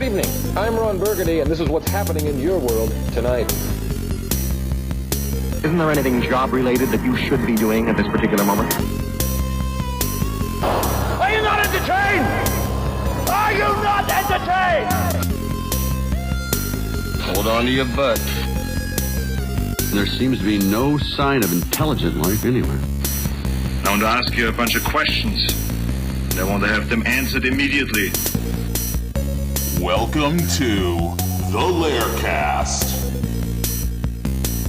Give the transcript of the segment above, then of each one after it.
evening. I'm Ron Burgundy, and this is what's happening in your world tonight. Isn't there anything job-related that you should be doing at this particular moment? Are you not entertained? Are you not entertained? Hold on to your butt. There seems to be no sign of intelligent life anywhere. I want to ask you a bunch of questions, and I want to have them answered immediately. Welcome to the LairCast,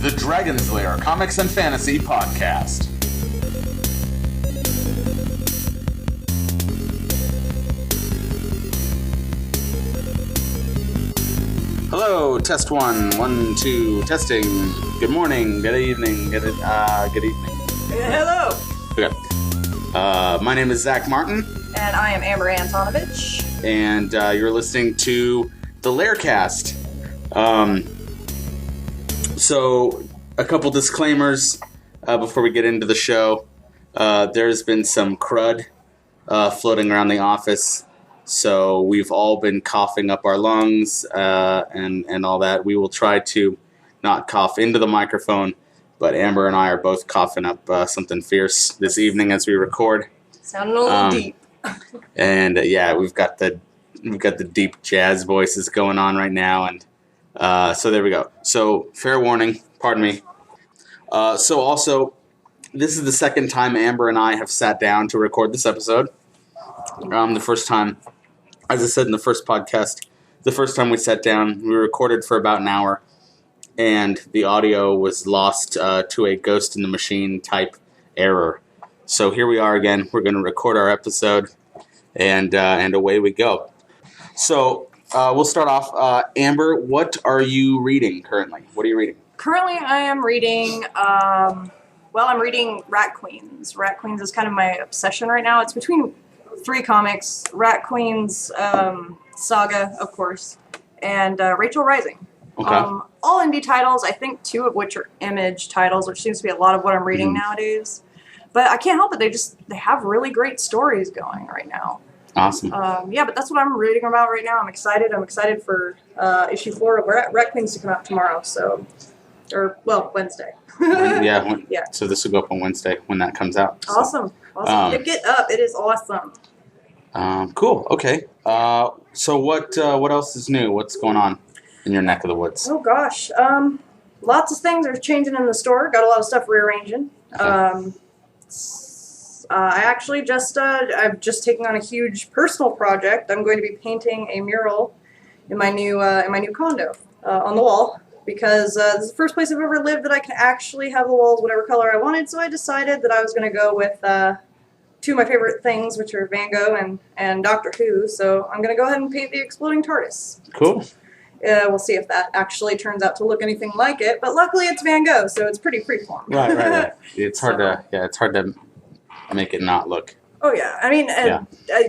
the Dragon's Lair Comics and Fantasy Podcast. Hello, test 1, 1, 2, testing. Good morning, good evening, good evening. Hello. Okay. My name is Zach Martin. And I am Amber Antonovich. And you're listening to the LairCast. So, a couple disclaimers before we get into the show. There's been some crud floating around the office. So we've all been coughing up our lungs and all that. We will try to not cough into the microphone, but Amber and I are both coughing up something fierce this evening as we record. Sounding a little deep. And yeah, we've got the deep jazz voices going on right now, and so there we go. So fair warning, pardon me. So also, this is the second time Amber and I have sat down to record this episode. The first time, as I said in the first podcast, the first time we sat down, we recorded for about an hour, and the audio was lost to a Ghost in the Machine type error. So here we are again. We're going to record our episode, and away we go. So we'll start off. Amber, what are you reading currently? What are you reading? Currently, I am reading. I'm reading Rat Queens. Rat Queens is kind of my obsession right now. It's between 3 comics: Rat Queens, Saga, of course, and Rachel Rising. Okay. All indie titles. I think 2 of which are Image titles, which seems to be a lot of what I'm reading nowadays. But I can't help it. They have really great stories going right now. Awesome. But that's what I'm reading about right now. I'm excited. I'm excited for issue 4 of Rat Queens to come out tomorrow. Wednesday. Yeah. So this will go up on Wednesday when that comes out. So. Awesome. Pick it up. It is awesome. Cool. Okay. So what else is new? What's going on in your neck of the woods? Oh gosh. Lots of things are changing in the store. Got a lot of stuff rearranging. Okay. I actually I'm just taking on a huge personal project. I'm going to be painting a mural in my new condo on the wall, because this is the first place I've ever lived that I can actually have the walls whatever color I wanted. So I decided that I was going to go with 2 of my favorite things, which are Van Gogh and Doctor Who. So I'm going to go ahead and paint the exploding TARDIS. Cool. We'll see if that actually turns out to look anything like it. But luckily, it's Van Gogh, so it's pretty freeform. Right. It's hard to make it not look. Oh yeah, I mean,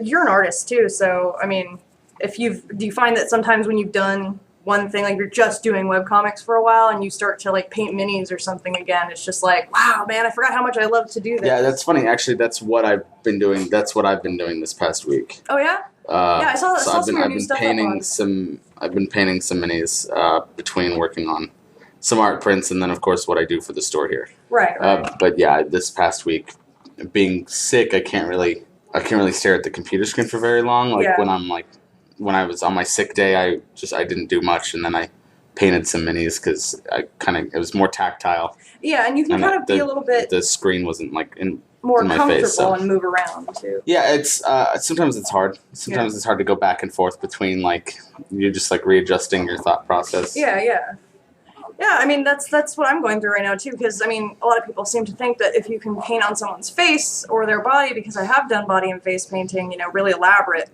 you're an artist too, so I mean, do you find that sometimes when you've done one thing, like you're just doing webcomics for a while, and you start to like paint minis or something again, it's just like, wow, man, I forgot how much I love to do this. Yeah, that's funny. Actually, that's what I've been doing. That's what I've been doing this past week. Oh yeah. I saw some of your new stuff. I've been painting some minis between working on some art prints, and then of course what I do for the store here. Right. But yeah, this past week, being sick, I can't really stare at the computer screen for very long. When I was on my sick day, I didn't do much, and then I painted some minis because it was more tactile. Yeah, and you can kind of be a little bit. The screen wasn't more in my comfortable face, so. And move around too. Yeah, it's sometimes it's hard. Sometimes it's hard to go back and forth between you're just readjusting your thought process. Yeah. I mean, that's what I'm going through right now, too, because, I mean, a lot of people seem to think that if you can paint on someone's face or their body, because I have done body and face painting, really elaborate,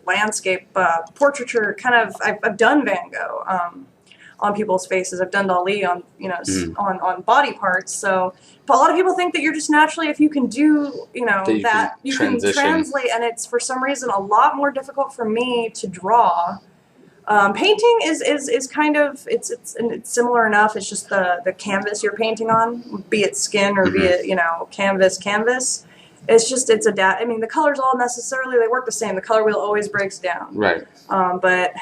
landscape, portraiture, I've done Van Gogh on people's faces. I've done Dali on, on body parts, so but a lot of people think that you're just naturally, if you can do, you can translate, and it's, for some reason, a lot more difficult for me to draw. Painting is kind of it's similar enough. It's just the canvas you're painting on, be it skin or be it canvas. it's I mean, the colors all necessarily, they work the same. The color wheel always breaks down. Right. But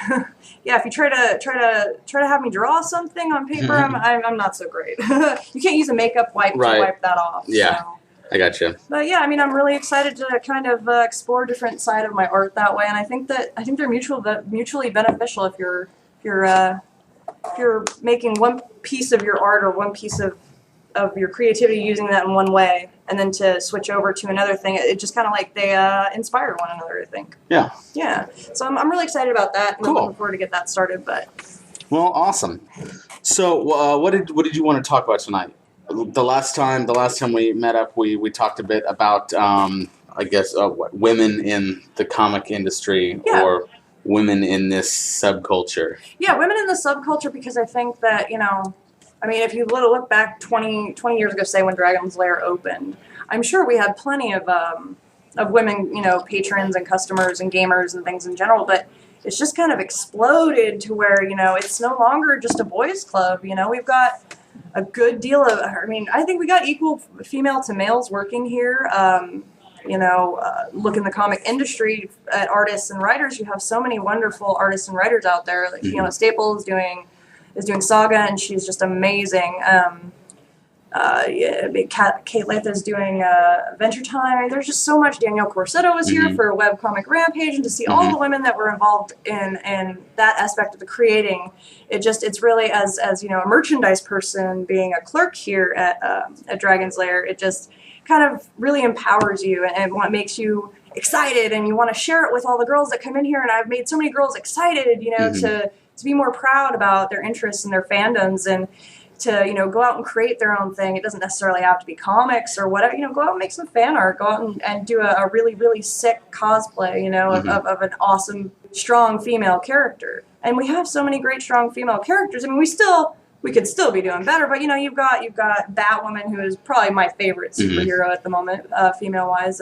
yeah, if you try to have me draw something on paper, I'm not so great. You can't use a makeup wipe to wipe that off. Yeah. So. I gotcha. But yeah, I mean, I'm really excited to kind of explore a different side of my art that way, and I think they're mutually beneficial if you're making one piece of your art or one piece of your creativity using that in one way, and then to switch over to another thing, it just kind of like they inspire one another, I think. Yeah. Yeah. So I'm really excited about that. And cool. I'm looking forward to get that started. But well, awesome. So what did you want to talk about tonight? The last time we met up, we talked a bit about I guess women in the comic industry or women in this subculture. Yeah, women in the subculture, because I think that, I mean, if you look back 20 years ago, say when Dragon's Lair opened, I'm sure we had plenty of women, patrons and customers and gamers and things in general, but it's just kind of exploded to where, it's no longer just a boys club. We've got a good deal of, I think we got equal female to males working here. Look in the comic industry at artists and writers. You have so many wonderful artists and writers out there. Like, Staple is doing Saga, and she's just amazing. Kate Lath is doing Adventure Time. There's just so much. Danielle Corsetto is here for Webcomic Rampage, and to see all the women that were involved in that aspect of the creating, it's really as a merchandise person being a clerk here at Dragon's Lair, it just kind of really empowers you and what makes you excited, and you want to share it with all the girls that come in here. And I've made so many girls excited, to be more proud about their interests and their fandoms, and to, go out and create their own thing. It doesn't necessarily have to be comics or whatever, go out and make some fan art, go out and do a really, really sick cosplay, of an awesome, strong female character. And we have so many great, strong female characters. I mean, we could still be doing better, but you've got Batwoman, who is probably my favorite superhero at the moment, female-wise.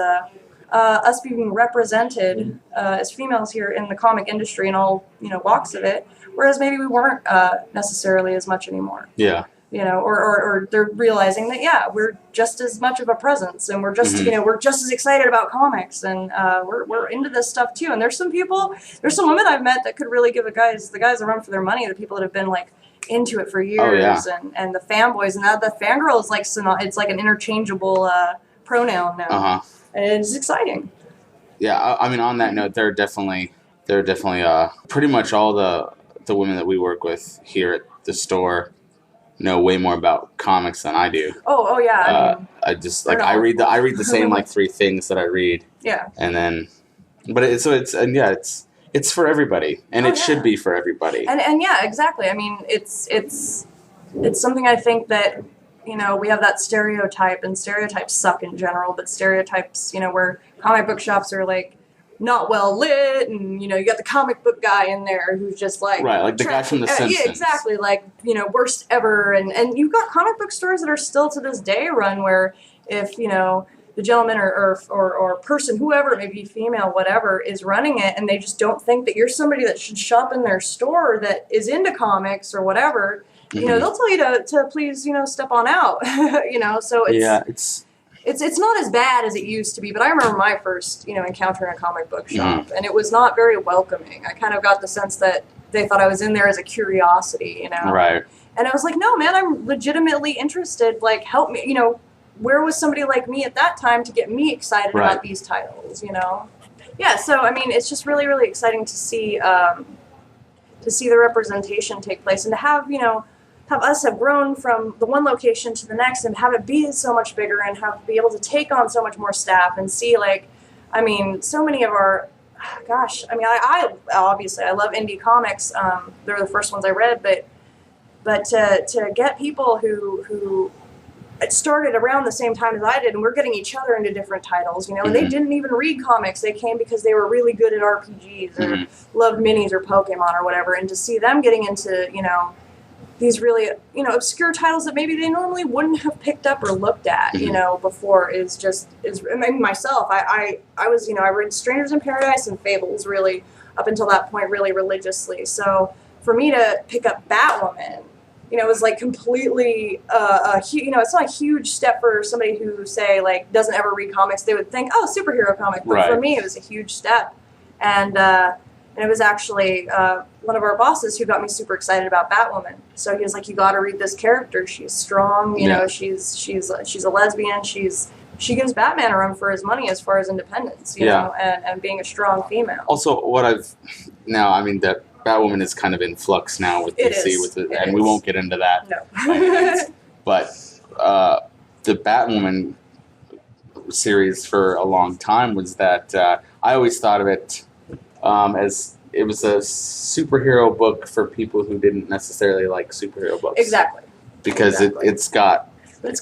Us being represented as females here in the comic industry and all walks of it, whereas maybe we weren't necessarily as much anymore. Yeah. Or they're realizing that we're just as much of a presence, and we're just we're just as excited about comics, and we're into this stuff too. And there's some women I've met that could really give the guys a run for their money. The people that have been like into it for years, and the fanboys, and now the fangirl is like it's like an interchangeable pronoun now, and it's exciting. Yeah, I mean, on that note, there are definitely pretty much all the women that we work with here at the store know way more about comics than I do. Oh yeah. I just I read the same like 3 things that I read. Yeah. And then, but it's for everybody, and it should be for everybody. And yeah, exactly. I mean, it's something I think that, we have that stereotype, and stereotypes suck in general, but stereotypes, where comic book shops are like not well lit, and you got the comic book guy in there who's just like the guy from The Simpsons. Yeah, exactly, like worst ever, and you've got comic book stores that are still to this day run where if the gentleman or person, whoever, maybe female, whatever, is running it, and they just don't think that you're somebody that should shop in their store that is into comics or whatever, they'll tell you to please, step on out. So it's not as bad as it used to be, but I remember my first, encounter in a comic book shop, and it was not very welcoming. I kind of got the sense that they thought I was in there as a curiosity, Right. And I was like, no, man, I'm legitimately interested. Like, help me, where was somebody like me at that time to get me excited about these titles, Yeah, so, I mean, it's just really, really exciting to see the representation take place, and to have, have us have grown from the one location to the next, and have it be so much bigger, and be able to take on so much more staff, and see, so many of our, I obviously, I love indie comics. They're the first ones I read, but to get people who it started around the same time as I did, and we're getting each other into different titles, and they didn't even read comics. They came because they were really good at RPGs or loved minis or Pokemon or whatever, and to see them getting into, these really, obscure titles that maybe they normally wouldn't have picked up or looked at, before myself, I was, I read Strangers in Paradise and Fables really up until that point really religiously. So for me to pick up Batwoman, it was like completely, it's not a huge step for somebody who, say, like, doesn't ever read comics. They would think, oh, superhero comic. But for me, it was a huge step. And it was actually one of our bosses who got me super excited about Batwoman. So he was like, you got to read this character. She's strong. You know, she's a lesbian. She gives Batman a run for his money as far as independence, you know, and being a strong female. Also, that Batwoman is kind of in flux now with DC, and we won't get into that. No. But the Batwoman series for a long time was that I always thought of it as it was a superhero book for people who didn't necessarily like superhero books. Exactly. Because it's got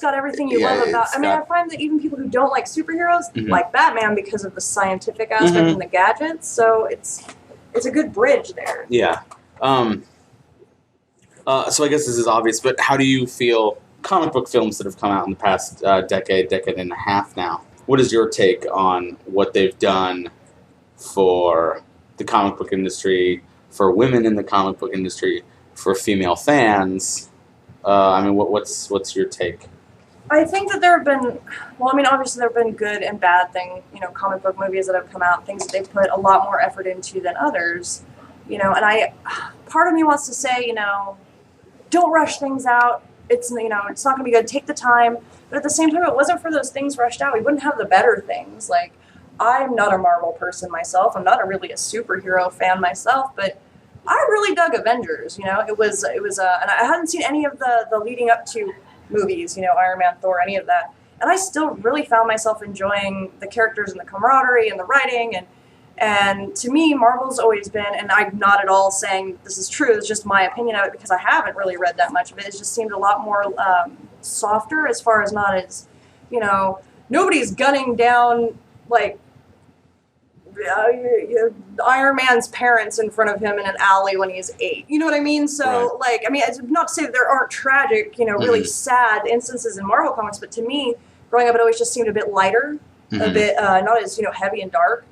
everything you love about. I find that even people who don't like superheroes like Batman because of the scientific aspect and the gadgets. So it's a good bridge there. Yeah. So I guess this is obvious, but how do you feel comic book films that have come out in the past decade and a half now? What is your take on what they've done for the comic book industry, for women in the comic book industry, for female fans? What's your take? I think that there have been, obviously there have been good and bad comic book movies that have come out, things that they've put a lot more effort into than others, and part of me wants to say, don't rush things out. It's not going to be good. Take the time. But at the same time, if it wasn't for those things rushed out, we wouldn't have the better things. Like, I'm not a Marvel person myself. I'm not really a superhero fan myself, but I really dug Avengers. It was, and I hadn't seen any of the leading up to movies, Iron Man, Thor, any of that. And I still really found myself enjoying the characters and the camaraderie and the writing. And to me, Marvel's always been, and I'm not at all saying this is true, it's just my opinion of it because I haven't really read that much of it. It just seemed a lot more softer as far as not as, nobody's gunning down, like, Iron Man's parents in front of him in an alley when he's 8. You know what I mean? So, it's not to say that there aren't tragic, really sad instances in Marvel comics, but to me, growing up, it always just seemed a bit lighter, a bit not as, heavy and dark.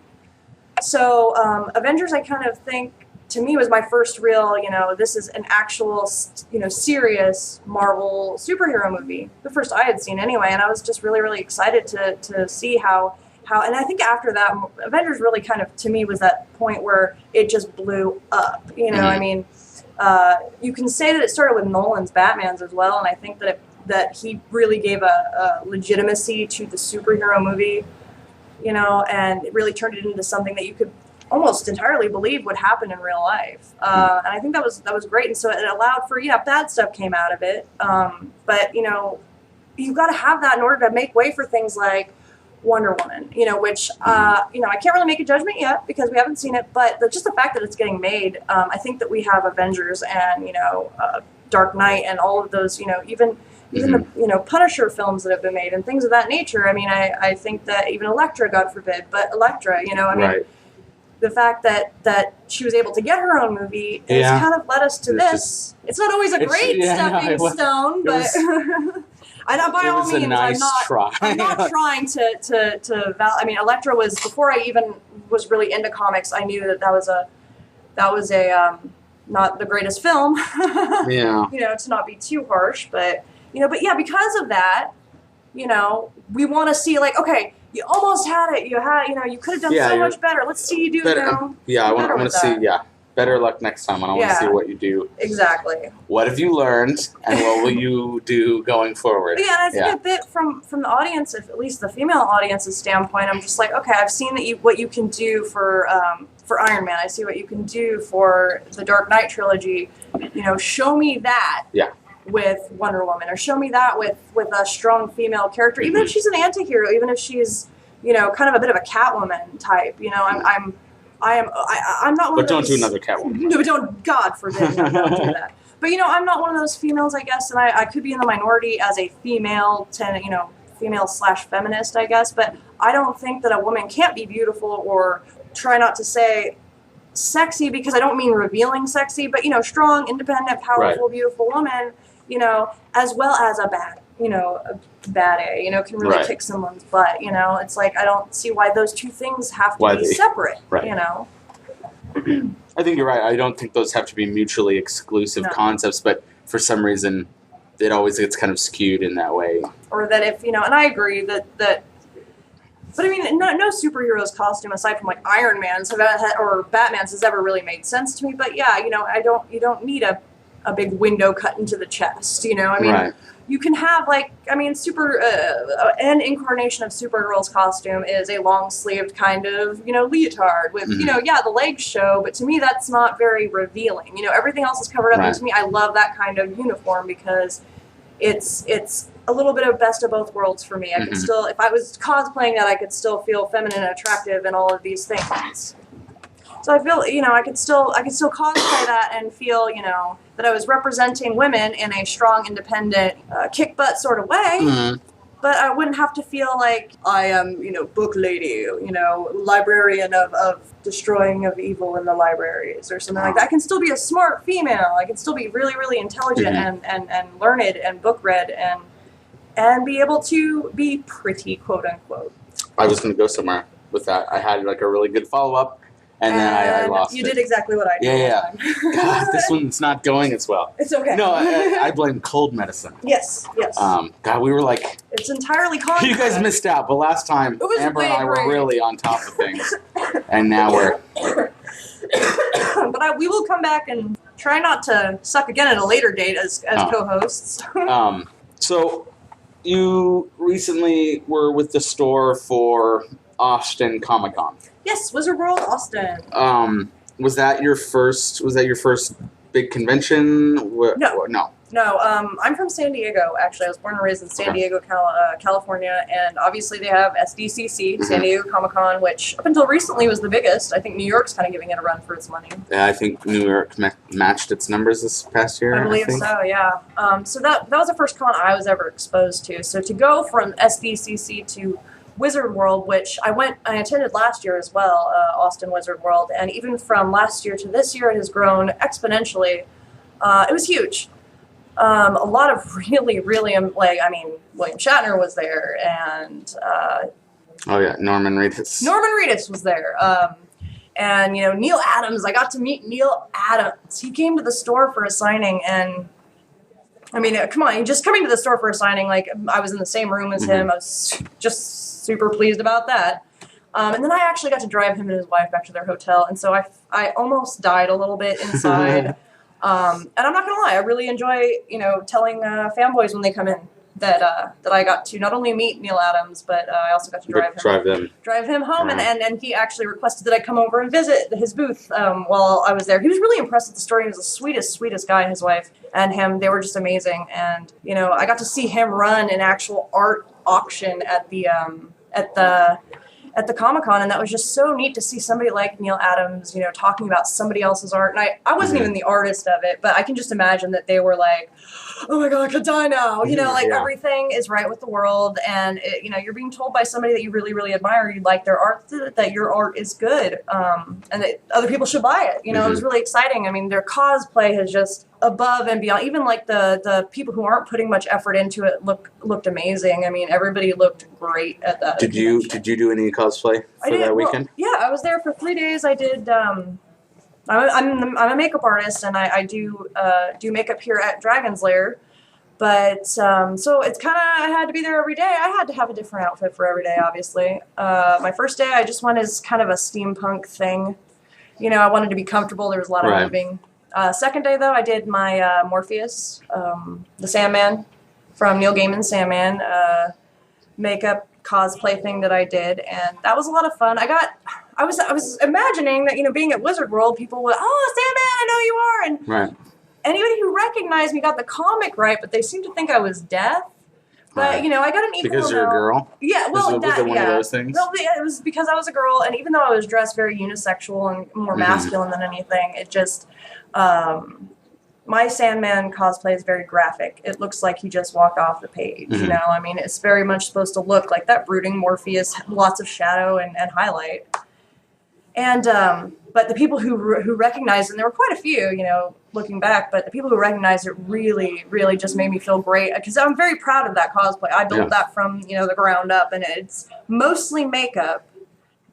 So, Avengers, I kind of think, to me, was my first real, this is an actual, serious Marvel superhero movie. The first I had seen anyway, and I was just really, really excited to see how, and I think after that, Avengers really kind of, to me, was that point where it just blew up. You can say that it started with Nolan's Batmans as well, and I think that he really gave a legitimacy to the superhero movie, and it really turned it into something that you could almost entirely believe would happen in real life. And I think that was great, and so it allowed for, bad stuff came out of it, but, you've got to have that in order to make way for things like Wonder Woman, which, I can't really make a judgment yet because we haven't seen it, but just the fact that it's getting made, I think that we have Avengers and, Dark Knight and all of those, even the, Punisher films that have been made and things of that nature. I think that even Elektra, God forbid, but Elektra, the fact that she was able to get her own movie has kind of led us to this. It's not always a great stepping stone, but... I know by all means, I'm not trying to Elektra was, before I even was really into comics, I knew that was a not the greatest film. To not be too harsh, but because of that, we want to see, like, okay, you almost had it, you could have done so much better. Let's see you do better. I want to see better luck next time, and I want to see what you do. Exactly. What have you learned, and what will you do going forward? And I think a bit from the audience, at least the female audience's standpoint, I'm just like, okay, I've seen what you can do for Iron Man. I see what you can do for the Dark Knight trilogy. Show me that. Yeah. With Wonder Woman, or show me that with a strong female character, even if she's an anti-hero, even if she's kind of a bit of a Catwoman type. I'm not one of those... But don't do another Catwoman. No, but don't, God forbid, don't do that. But, I'm not one of those females, I guess, and I could be in the minority as a female, female/feminist, I guess, but I don't think that a woman can't be beautiful, or try not to say sexy, because I don't mean revealing sexy, but, strong, independent, powerful, beautiful woman, as well as a bad A, can really kick someone's butt, it's like, I don't see why those two things have to be separate, I think you're right. I don't think those have to be mutually exclusive concepts, but for some reason, it always gets kind of skewed in that way. Or that if, and I agree that but I mean, no superhero's costume aside from like Iron Man's or Batman's has ever really made sense to me. But yeah, you don't need a big window cut into the chest. I mean, Right. you can have an incarnation of Supergirl's costume is a long sleeved kind of leotard with the legs show. But to me, that's not very revealing. Everything else is covered up, Right. and to me, I love that kind of uniform because it's a little bit of best of both worlds for me. I could still, if I was cosplaying that, I could still feel feminine and attractive and all of these things. So I feel, I could still cosplay that and feel, that I was representing women in a strong, independent, kick butt sort of way. But I wouldn't have to feel like I am, book lady, librarian of destroying of evil in the libraries or something like that. I can still be a smart female. I can still be really, really intelligent and learned and book read and be able to be pretty, quote unquote. I was going to go somewhere with that. I had like a really good follow-up, and then I lost it. You did exactly what I did. Yeah. God, this one's not going as well. It's okay. No, I blame cold medicine. Yes. God, we were like... It's entirely conscious. You guys missed out, but last time, Amber and I were really on top of things. And now we're... But we will come back and try not to suck again at a later date as co-hosts. So, you recently were with the store for Austin Comic-Con. Yes, Wizard World Austin. Was that your first big convention? No, I'm from San Diego, actually. I was born and raised in San Diego, California, and obviously they have SDCC, San Diego Comic-Con, which up until recently was the biggest. I think New York's kind of giving it a run for its money. Yeah, I think New York matched its numbers this past year. I believe so, yeah. So that was the first con I was ever exposed to. So to go from SDCC to Wizard World, which I attended last year as well, Austin Wizard World, and even from last year to this year, it has grown exponentially. It was huge. A lot of really, really, William Shatner was there, and... Norman Reedus. Norman Reedus was there. And, Neil Adams, I got to meet Neil Adams. He came to the store for a signing, and... I mean, come on, just coming to the store for a signing, I was in the same room as him. I was just super pleased about that. And then I actually got to drive him and his wife back to their hotel, and so I almost died a little bit inside. And I'm not gonna lie, I really enjoy, telling fanboys when they come in that I got to not only meet Neil Adams, but I also got to drive him home, and he actually requested that I come over and visit his booth while I was there. He was really impressed with the store. He was the sweetest guy, his wife and him. They were just amazing, and I got to see him run an actual art auction at the Comic-Con, and that was just so neat to see somebody like Neil Adams, talking about somebody else's art. And I wasn't even the artist of it, but I can just imagine that they were like, oh my God, I could die now. Everything is right with the world, and you're being told by somebody that you really, really admire, you like their art, that your art is good, and that other people should buy it. It was really exciting. I mean, their cosplay has just above and beyond. Even the people who aren't putting much effort into it looked amazing. I mean, everybody looked great at that. Did you do any cosplay for that weekend? Yeah, I was there for 3 days. I did. I'm a makeup artist, and I do makeup here at Dragon's Lair. But so it's kind of, I had to be there every day. I had to have a different outfit for every day, obviously. My first day, I just went as kind of a steampunk thing. I wanted to be comfortable. There was a lot of moving. Second day, though, I did my Morpheus, the Sandman, from Neil Gaiman's Sandman, makeup cosplay thing that I did, and that was a lot of fun. I was imagining that, being at Wizard World, people would, oh, Sandman, I know you are, and anybody who recognized me got the comic right, but they seemed to think I was deaf. But, I got an equal because you're a girl? Yeah, well, was it one of those things? Well, it was because I was a girl, and even though I was dressed very unisexual and more masculine than anything, it just, my Sandman cosplay is very graphic. It looks like he just walked off the page, I mean, it's very much supposed to look like that brooding Morpheus, lots of shadow and highlight. And, but the people who recognized, and there were quite a few, looking back, but the people who recognized it really, really just made me feel great, because I'm very proud of that cosplay. I built that from, the ground up, and it's mostly makeup,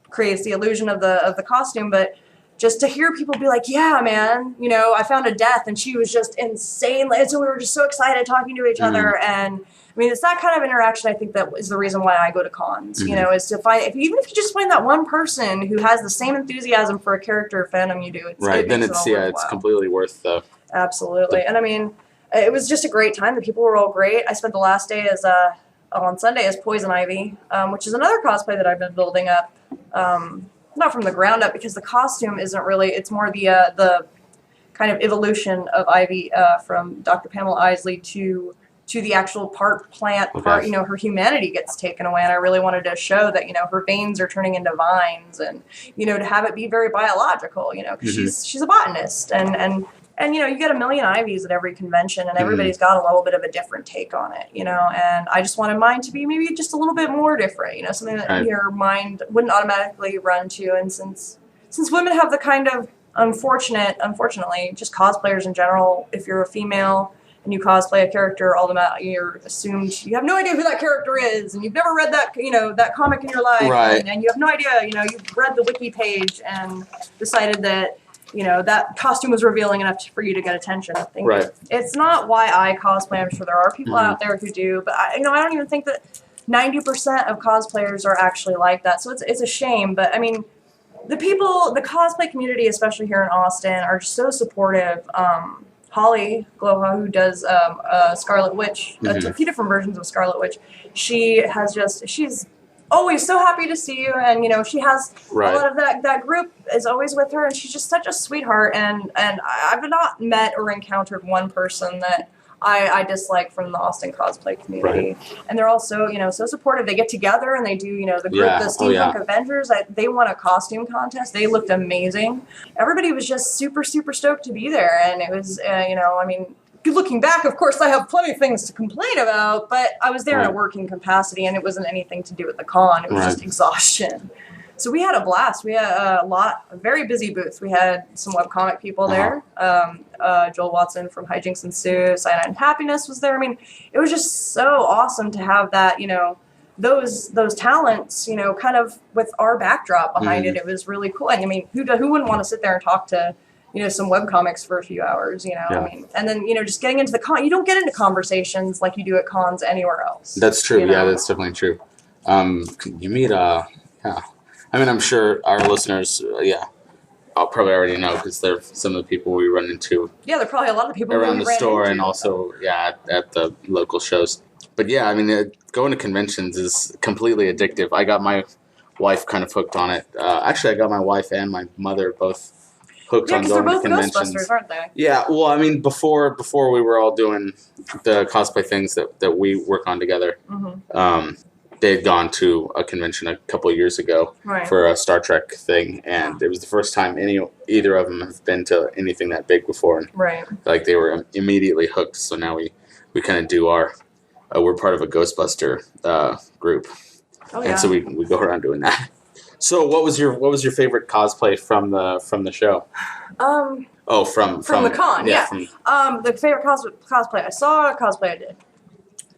creates the illusion of the costume, but just to hear people be like, yeah, man, you know, I found a death and she was just insane. And so we were just so excited talking to each other. And I mean, it's that kind of interaction, I think, that is the reason why I go to cons, you know, is to find, even if you just find that one person who has the same enthusiasm for a character or fandom you do, it's completely worth the... Absolutely. And I mean, it was just a great time. The people were all great. I spent the last day on Sunday as Poison Ivy, which is another cosplay that I've been building up. Not from the ground up, because the costume isn't really, it's more the kind of evolution of Ivy from Dr. Pamela Isley to the actual part plant, part, you know, her humanity gets taken away. And I really wanted to show that, you know, her veins are turning into vines and, you know, to have it be very biological, you know, because she's a botanist. And, you know, you get a million Ivies at every convention and everybody's got a little bit of a different take on it, you know, and I just wanted mine to be maybe just a little bit more different, you know, something that your mind wouldn't automatically run to. And since women have the kind of unfortunately, just cosplayers in general, if you're a female and you cosplay a character, you're assumed you have no idea who that character is, and you've never read that, you know, that comic in your life, and you have no idea, you know, you've read the wiki page and decided that, you know, that costume was revealing enough for you to get attention. I think it's not why I cosplay. I'm sure there are people out there who do, but I don't even think that 90% of cosplayers are actually like that. So it's a shame. But I mean, the cosplay community, especially here in Austin, are just so supportive. Holly Gloha, who does Scarlet Witch, a few different versions of Scarlet Witch, she's always so happy to see you, and you know, she has a lot of that group is always with her, and she's just such a sweetheart, and I've not met or encountered one person that I dislike from the Austin cosplay community. And they're all so, you know, so supportive. They get together and they do, you know, the group, the Steampunk Avengers, they won a costume contest. They looked amazing. Everybody was just super, super stoked to be there, and it was, you know, I mean, looking back, of course, I have plenty of things to complain about, but I was there in a working capacity, and it wasn't anything to do with the con. It was just exhaustion. So we had a blast. We had a very busy booth. We had some webcomic people there. Joel Watson from Hijinks and Sue, Cyanide and Happiness was there. I mean, it was just so awesome to have that, you know, those talents, you know, kind of with our backdrop behind it. It was really cool. And I mean, who wouldn't want to sit there and talk to, you know, some webcomics for a few hours, you know, I mean, and then, you know, just getting into the con, you don't get into conversations like you do at cons anywhere else. That's true. You know? Yeah, that's definitely true. You meet, I mean, I'm sure our listeners, I'll probably already know because they're some of the people we run into. Yeah, there are probably a lot of people around the store and also, at the local shows. But yeah, I mean, going to conventions is completely addictive. I got my wife kind of hooked on it. Actually, I got my wife and my mother both hooked on going to conventions. Ghostbusters, aren't they? Yeah, well, I mean, before we were all doing the cosplay things that we work on together, they had gone to a convention a couple of years ago for a Star Trek thing, and it was the first time either of them have been to anything that big before. And, like, they were immediately hooked, so now we kind of do we're part of a Ghostbuster group. And so we go around doing that. So what was your favorite cosplay from the show? From the con, the favorite cosplay I saw, cosplay I did.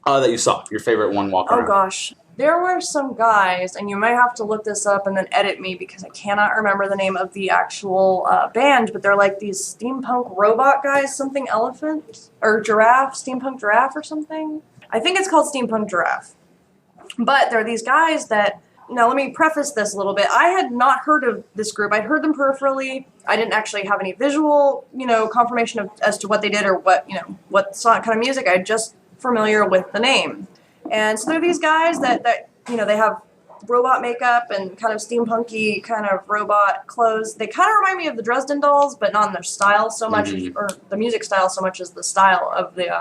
That you saw, your favorite one walking around. Oh gosh. There were some guys, and you might have to look this up and then edit me because I cannot remember the name of the actual band, but they're like these steampunk robot guys, something elephant or giraffe, steampunk giraffe or something. I think it's called Steampunk Giraffe. But there are these guys that, now let me preface this a little bit. I had not heard of this group. I'd heard them peripherally. I didn't actually have any visual, you know, confirmation as to what they did or what, you know, what kind of music. I'm just familiar with the name. And so they're these guys that you know, they have robot makeup and kind of steampunky kind of robot clothes. They kind of remind me of the Dresden Dolls, but not in their style so much, or the music style so much as the style of the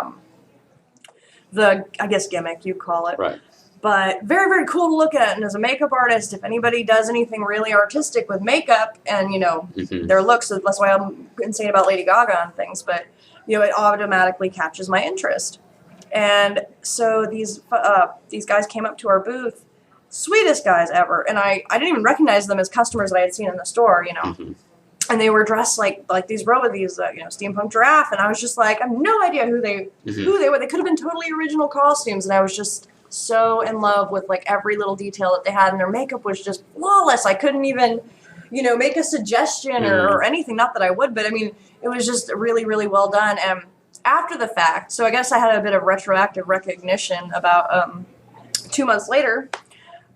I guess gimmick you'd call it. Right. But very, very cool to look at. And as a makeup artist, if anybody does anything really artistic with makeup and, you know, their looks, that's why I'm insane about Lady Gaga and things, but, you know, it automatically catches my interest. And so these guys came up to our booth, sweetest guys ever. And I didn't even recognize them as customers that I had seen in the store, you know. And they were dressed like these you know, steampunk giraffe. And I was just like, I have no idea who they were. They could have been totally original costumes. And I was just so in love with like every little detail that they had, and their makeup was just flawless. I couldn't even, you make a suggestion or anything. Not that I would, but I mean, it was just really, really well done. And after the fact, so I guess I had a bit of retroactive recognition about 2 months later.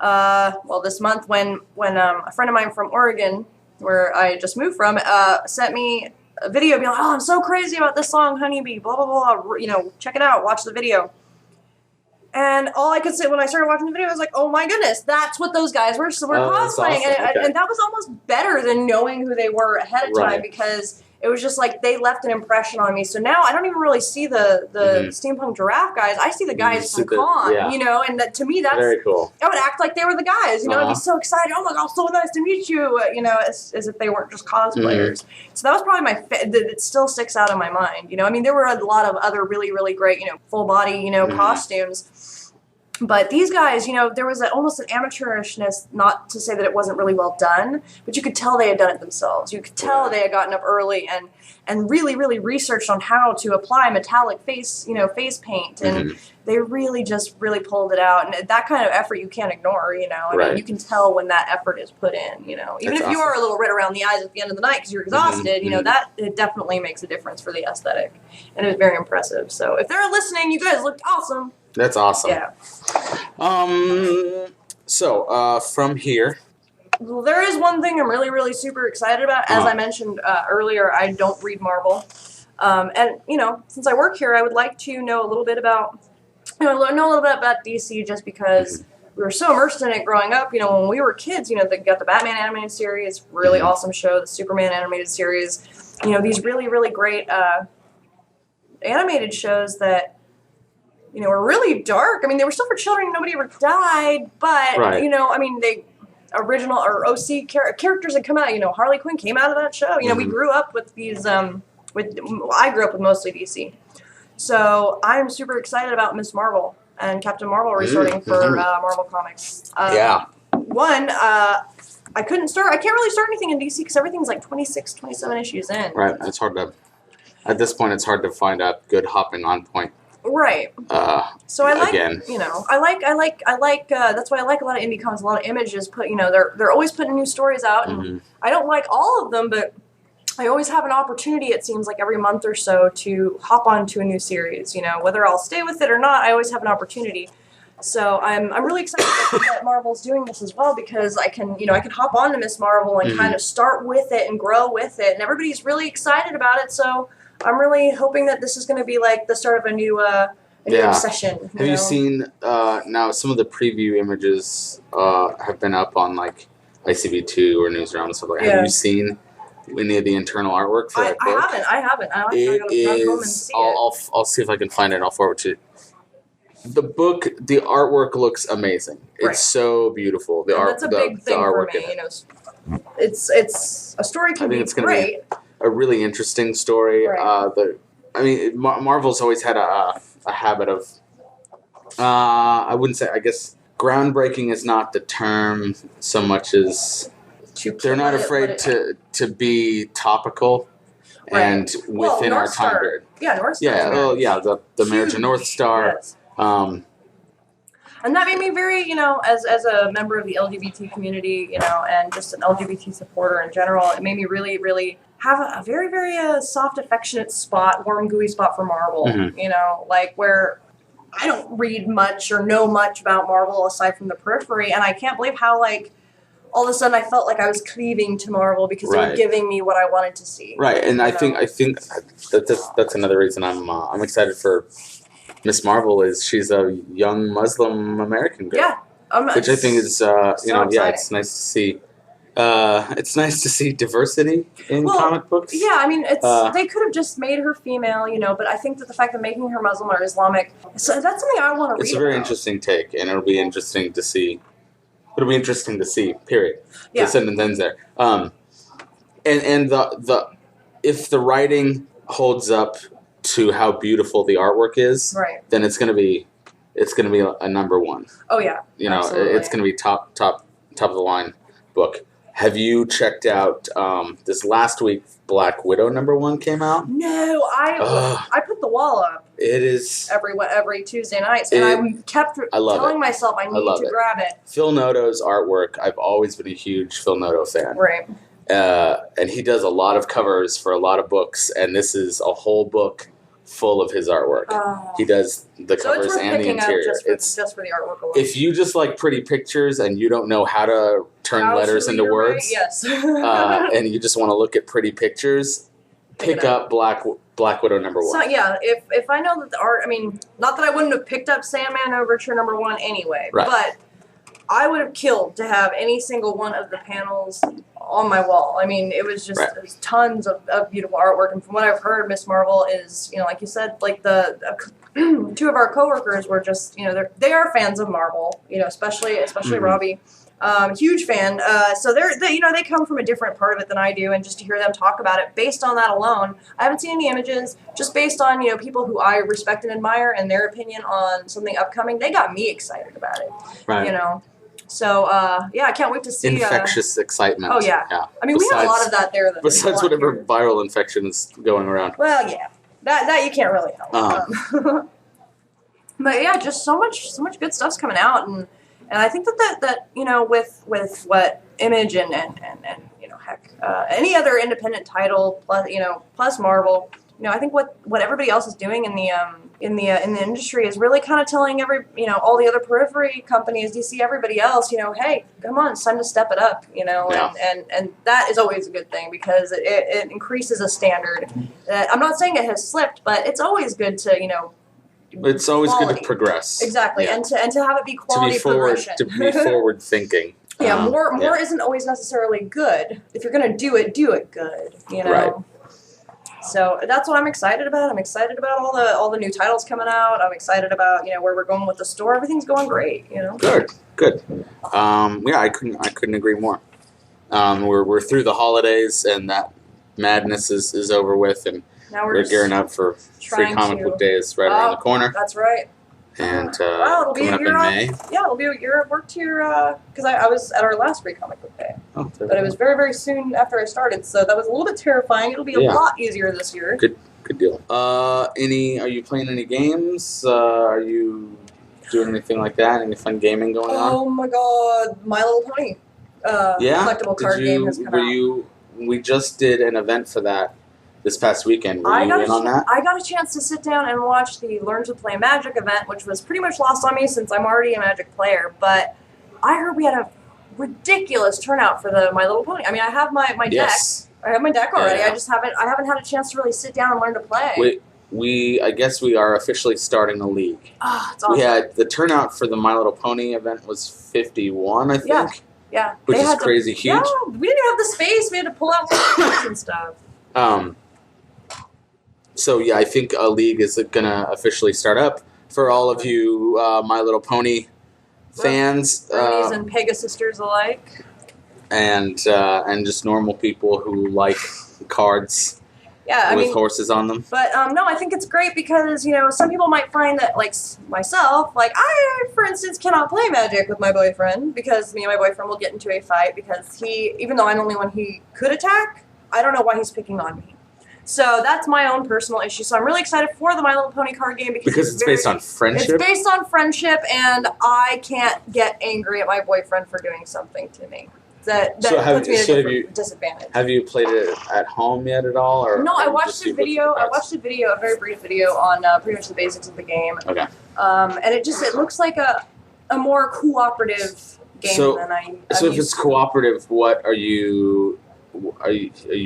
This month when a friend of mine from Oregon, where I just moved from, sent me a video being like, "Oh, I'm so crazy about this song, Honeybee, blah, blah, blah, check it out, watch the video." And all I could say when I started watching the video was like, "Oh my goodness, that's what those guys were cosplaying." Awesome. And that was almost better than knowing who they were ahead of time, because it was just like they left an impression on me. So now I don't even really see the steampunk giraffe guys. I see the guys from Con, and to me that's very cool. I would act like they were the guys, I'd be so excited. "Oh my God, so nice to meet you," as if they weren't just cosplayers. So that was probably it still sticks out in my mind. I mean, there were a lot of other really, really great, full body, costumes. But these guys, there was almost an amateurishness, not to say that it wasn't really well done, but you could tell they had done it themselves. You could tell they had gotten up early and really, really researched on how to apply metallic face paint. And they really just really pulled it out. And that kind of effort you can't ignore, I mean, you can tell when that effort is put in, Even That's if you are a little red around the eyes at the end of the night because you're exhausted, that it definitely makes a difference for the aesthetic. And it was very impressive. So if they're listening, you guys looked awesome. That's awesome. Yeah. So from here. Well, there is one thing I'm really, really super excited about. As I mentioned earlier, I don't read Marvel. And, since I work here, I would like to know a little bit about, know a little bit about DC just because we were so immersed in it growing up. When we were kids, they got the Batman animated series, really awesome show, the Superman animated series. These really, really great animated shows that, were really dark. I mean, they were still for children. Nobody ever died, but, I mean, they original or OC characters that come out. Harley Quinn came out of that show. We grew up with these, I grew up with mostly DC. So I'm super excited about Miss Marvel and Captain Marvel restarting for Marvel Comics. One, I can't really start anything in DC because everything's like 26, 27 issues in. Right, at this point, it's hard to find a good hopping on point. Right. So I like, again. I like, that's why I like a lot of indie comics, a lot of Images they're always putting new stories out, and I don't like all of them, but I always have an opportunity, it seems like every month or so, to hop onto a new series, whether I'll stay with it or not, I always have an opportunity. So I'm really excited that Marvel's doing this as well, because I can hop on to Miss Marvel and kind of start with it and grow with it, and everybody's really excited about it, so I'm really hoping that this is going to be like the start of a new obsession. Have you seen now some of the preview images have been up on like ICB2 or Newsround and stuff like that. Have you seen any of the internal artwork for that book? I haven't. I gotta go home and see it. I'll see if I can find it and I'll forward to you. The book, the artwork looks amazing. It's so beautiful. That's a big thing for me. It's a story can be great. A really interesting story. Right. Marvel's always had a habit of, I wouldn't say, I guess, groundbreaking is not the term so much as they're not afraid to be topical and within our time period. Yeah, North Star. The marriage of North Star. Yes. And that made me very, as a member of the LGBT community, and just an LGBT supporter in general, it made me really, really have a very, very soft, affectionate spot, warm, gooey spot for Marvel. Where I don't read much or know much about Marvel aside from the periphery, and I can't believe how, all of a sudden I felt like I was cleaving to Marvel because they were giving me what I wanted to see. Right, and I think that's another reason I'm excited for Miss Marvel is she's a young Muslim American girl. Yeah, which I think is it's nice to see. It's nice to see diversity in comic books. Yeah, I mean, they could have just made her female, but I think that the fact that making her Muslim or Islamic, so that's something I want to read. It's a very interesting take, and it'll be interesting to see. Period. Yeah. The sentence ends there. And the if the writing holds up to how beautiful the artwork is, then it's gonna be a number one. Oh yeah. Absolutely. It's gonna be top of the line book. Have you checked out this last week? Black Widow #1 came out. No, I put the wall up. It is every Tuesday nights, and I kept telling myself I need to grab it. Phil Noto's artwork. I've always been a huge Phil Noto fan. Right. and he does a lot of covers for a lot of books, and this is a whole book full of his artwork. He does the covers and the interior. Just for the artwork alone. If you just like pretty pictures and you don't know how to turn letters into words, yes. and you just want to look at pretty pictures, pick up Black Widow #1. So yeah, if I know that the art, I mean, not that I wouldn't have picked up Sandman Overture #1 anyway, right. But I would have killed to have any single one of the panels on my wall. I mean, it was just there's tons of beautiful artwork, and from what I've heard, Miss Marvel is, like you said, like the two of our coworkers were just, they are fans of Marvel, especially Robbie. Huge fan. So they come from a different part of it than I do, and just to hear them talk about it, based on that alone, I haven't seen any images, just based on, people who I respect and admire and their opinion on something upcoming, they got me excited about it. Right. So, I can't wait to see... Infectious excitement. Oh, yeah. I mean, we have a lot of that there. Besides whatever viral infection is going around. Well, yeah. That you can't really help. But, yeah, just so much good stuff's coming out, and I think that with what Image and heck, any other independent title plus Marvel, I think what everybody else is doing in the industry is really kind of telling all the other periphery companies, DC, everybody else, hey, come on, it's time to step it up, and that is always a good thing, because it increases a standard that, I'm not saying it has slipped, but it's always good to, it's always quality. Good to progress. Exactly, yeah. and to have it be quality progression. To be forward thinking. Yeah, more isn't always necessarily good. If you're going to do it good, Right. So that's what I'm excited about. I'm excited about all the new titles coming out. I'm excited about where we're going with the store. Everything's going great. Good. I couldn't agree more. We're through the holidays, and that madness is over with, and now we're gearing up for Free Comic Book Days right around the corner. That's right. And it'll be coming up in May. Yeah, it'll be a year I've worked here, because I was at our last Free Comic Book Day. Oh, but it was very, very soon after I started, so that was a little bit terrifying. It'll be a lot easier this year. Good deal. Are you playing any games? Are you doing anything like that? Any fun gaming going on? Oh my god, My Little Pony collectible card game has come out. We just did an event for that this past weekend. Were you in on that? I got a chance to sit down and watch the Learn to Play Magic event, which was pretty much lost on me since I'm already a Magic player, but I heard we had a ridiculous turnout for the My Little Pony. I mean, I have my deck. I have my deck already. Yeah. I haven't had a chance to really sit down and learn to play. I guess we are officially starting a league. Oh, it's awesome. We had the turnout for the My Little Pony event was 51, I think. Yeah. Which is crazy huge. Yeah, we didn't have the space. We had to pull out and stuff. So I think a league is gonna officially start up for all of you My Little Pony fans, Bronies and Pegasisters alike, and just normal people who like cards with horses on them. But no, I think it's great because some people might find that, like myself, like I, for instance, cannot play Magic with my boyfriend because me and my boyfriend will get into a fight because even though I'm the only one he could attack, I don't know why he's picking on me. So that's my own personal issue. So I'm really excited for the My Little Pony card game because it's based on friendship. It's based on friendship, and I can't get angry at my boyfriend for doing something to me. That puts me at a disadvantage. Have you played it at home yet at all? Or no, I watched a video. I watched a very brief video on pretty much the basics of the game. Okay. And it looks like a more cooperative game than I'm So if it's cooperative, what are you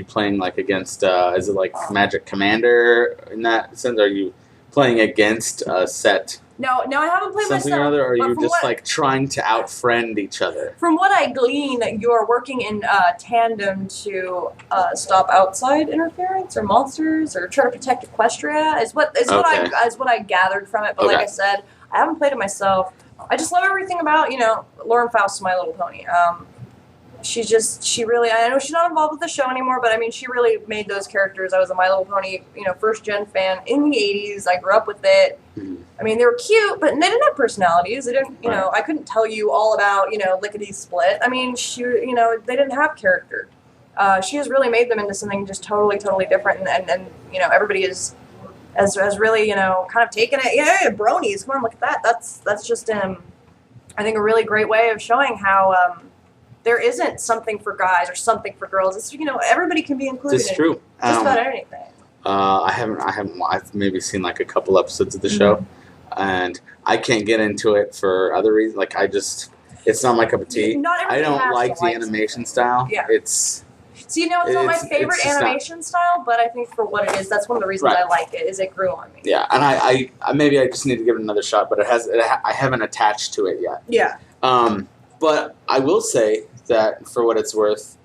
playing like against? Is it like Magic Commander in that sense? Are you playing against a set? No, I haven't played something myself. Or other, or are you just like trying to outfriend each other? From what I glean, you are working in tandem to stop outside interference or monsters or try to protect Equestria. Is what I gathered from it. But like I said, I haven't played it myself. I just love everything about Lauren Faust's My Little Pony. She really, I know she's not involved with the show anymore, but I mean, she really made those characters. I was a My Little Pony, first gen fan in the 80s. I grew up with it. Mm-hmm. I mean, they were cute, but they didn't have personalities. They didn't, I couldn't tell you all about, Lickety Split. I mean, they didn't have character. She has really made them into something just totally, totally different. And everybody has really, kind of taken it. Yeah, bronies. Come on, look at that. That's just, I think a really great way of showing how, there isn't something for guys or something for girls. It's, everybody can be included. It's true. Just about anything. I've maybe seen like a couple episodes of the show, and I can't get into it for other reasons. Like it's not my cup of tea. I don't like the animation style. Yeah. It's not my favorite animation style, but I think for what it is, that's one of the reasons I like it, is it grew on me. Yeah, and I maybe I just need to give it another shot, but I haven't attached to it yet. Yeah. But I will say that for what it's worth,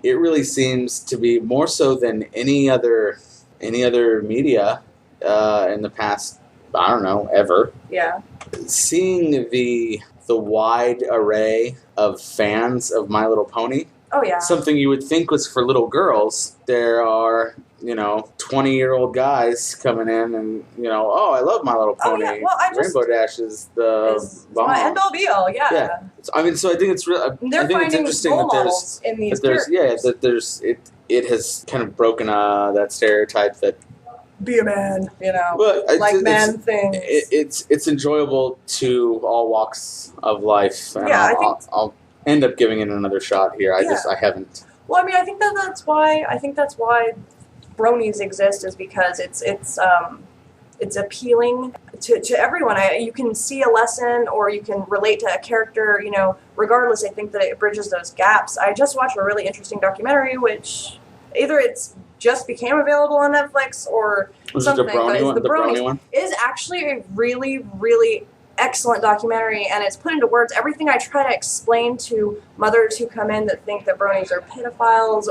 it really seems to be more so than any other media in the past, I don't know, ever. Yeah. Seeing the wide array of fans of My Little Pony. Oh, yeah. Something you would think was for little girls. There are, 20-year-old guys coming in and, oh, I love My Little Pony. Oh, yeah. Well, Rainbow Dash is the bomb. My end all be all, yeah. I mean, so I think it's really. They're finding interesting role that models in these characters. that there's it has kind of broken that stereotype that be a man, but man things. It's enjoyable to all walks of life. And I'll end up giving it another shot here. I haven't. Well, I mean, I think that's why bronies exist, is because it's appealing to everyone. You can see a lesson, or you can relate to a character, regardless. I think that it bridges those gaps. I just watched a really interesting documentary, which either it's just became available on Netflix or something. The brony one is actually a really, really excellent documentary, and it's put into words everything I try to explain to mothers who come in that think that bronies are pedophiles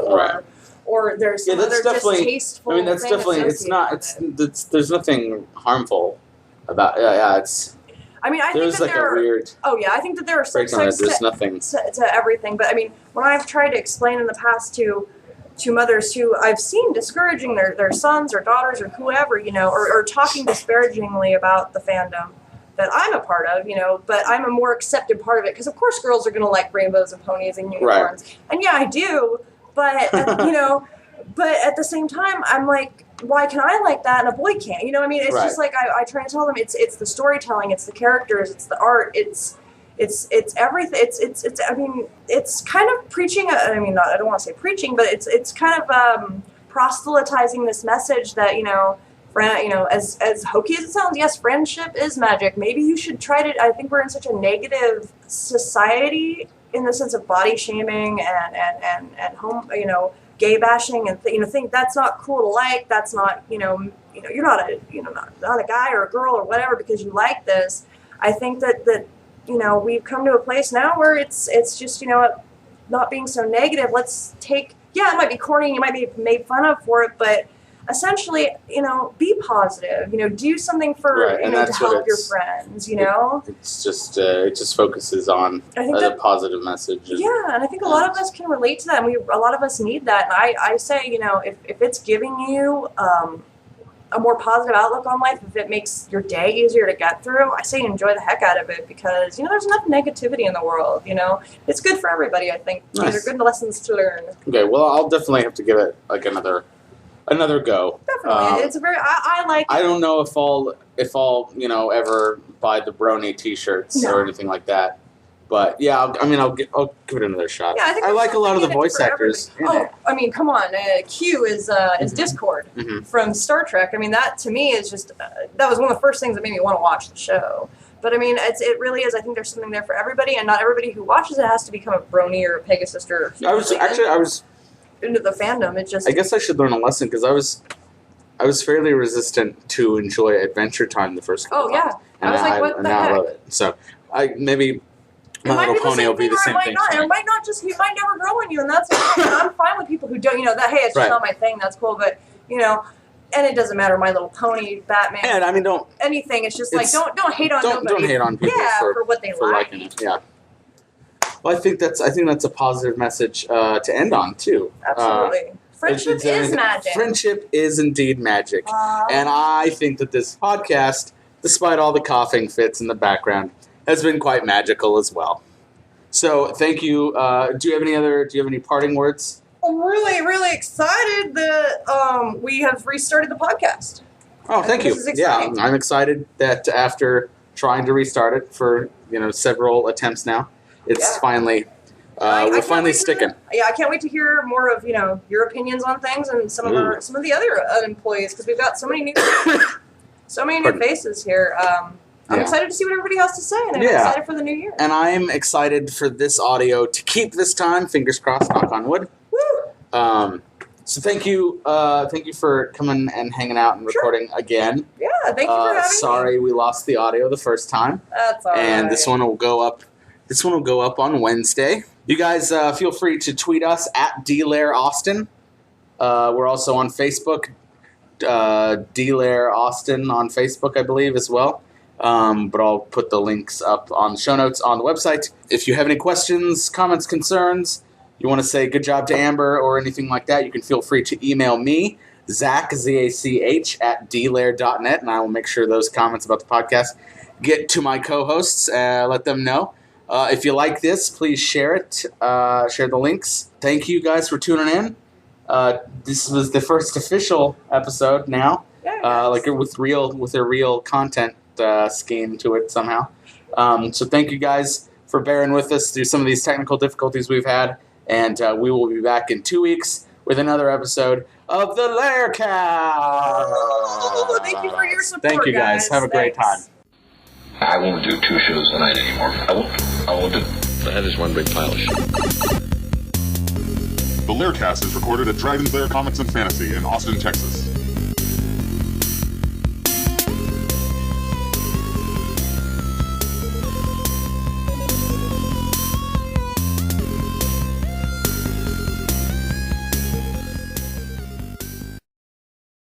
or there's some other distasteful. I mean, that's definitely there's nothing harmful about it's. I mean, I think that there are weird. Oh yeah, I think that there are some sides to everything, but I mean, when I've tried to explain in the past to mothers who I've seen discouraging their sons or daughters or whoever, or talking disparagingly about the fandom that I'm a part of, but I'm a more accepted part of it, because of course girls are going to like rainbows and ponies and unicorns. Right. And yeah, I do, but, but at the same time, I'm like, why can I like that and a boy can't? I mean, it's just like, I try to tell them it's the storytelling, it's the characters, it's the art, it's everything. I mean, it's kind of preaching. I mean, I don't want to say preaching, but it's kind of proselytizing this message that as hokey as it sounds, yes, friendship is magic. Maybe you should try to. I think we're in such a negative society in the sense of body shaming and home, gay bashing, and think that's not cool to like. That's not you're not a guy or a girl or whatever because you like this. I think that. We've come to a place now where it's just, not being so negative. Let's take, it might be corny and you might be made fun of for it, but essentially, be positive, do something for, to help your friends, It's just, it just focuses on a positive message. And I think a lot of us can relate to that, and a lot of us need that. And I say, if it's giving you, a more positive outlook on life, if it makes your day easier to get through, I say enjoy the heck out of it, because there's enough negativity in the world. It's good for everybody. I think these are good lessons to learn. Okay, well, I'll definitely have to give it like another go. Definitely, it's a very I like. I don't know if I'll ever buy the brony T-shirts or anything like that. But yeah, I'll give it another shot. Yeah, I like a lot of the voice actors. I mean, come on, Q is Discord from Star Trek. I mean, that to me is just that was one of the first things that made me want to watch the show. But I mean, it really is. I think there's something there for everybody, and not everybody who watches it has to become a brony or a Pegasus or. I was into the fandom. It just. I guess I should learn a lesson, because I was fairly resistant to enjoy Adventure Time the first couple times. I was like, what the heck? I love it. So maybe. My Little Pony will be the same thing. It might not just. It might never grow on you, and that's okay. I'm fine with people who don't. That hey, it's just not my thing. That's cool, but and it doesn't matter. My Little Pony, Batman. And I mean, don't anything. It's just like don't hate on nobody. Don't hate on people for what they like. Liking it. Yeah. Well, I think that's a positive message to end on too. Absolutely. Friendship is magic. Friendship is indeed magic, and I think that this podcast, despite all the coughing fits in the background, has been quite magical as well. So thank you. Do you have any parting words? I'm really, really excited that we have restarted the podcast. Oh, thank you. Yeah, I'm excited that after trying to restart it for several attempts now, it's finally We're finally sticking. I can't wait to hear more of your opinions on things and some of the other employees, because we've got so many new faces here. I'm excited to see what everybody has to say, and I'm excited for the new year. And I'm excited for this audio to keep this time. Fingers crossed. Knock on wood. Woo! So thank you for coming and hanging out and recording again. Yeah, thank you for having me. Sorry we lost the audio the first time. That's all right. And this one will go up. This one will go up on Wednesday. You guys feel free to tweet us at DLairAustin. We're also on Facebook, DLairAustin on Facebook, I believe, as well. But I'll put the links up on the show notes on the website. If you have any questions, comments, concerns, you want to say good job to Amber or anything like that, you can feel free to email me, Zach, Z-A-C-H, at dlair.net, and I will make sure those comments about the podcast get to my co-hosts. Let them know. If you like this, please share it. Share the links. Thank you guys for tuning in. This was the first official episode now, like with a real content scheme to it somehow. So thank you guys for bearing with us through some of these technical difficulties we've had, and we will be back in 2 weeks with another episode of the LairCast. Oh, thank you for your support. Thank you guys. Have a great time. I won't do 2 shows a night anymore. I won't do. That is one big pile of shit. The LairCast is recorded at Drive-In Lair Comics and Fantasy in Austin, Texas.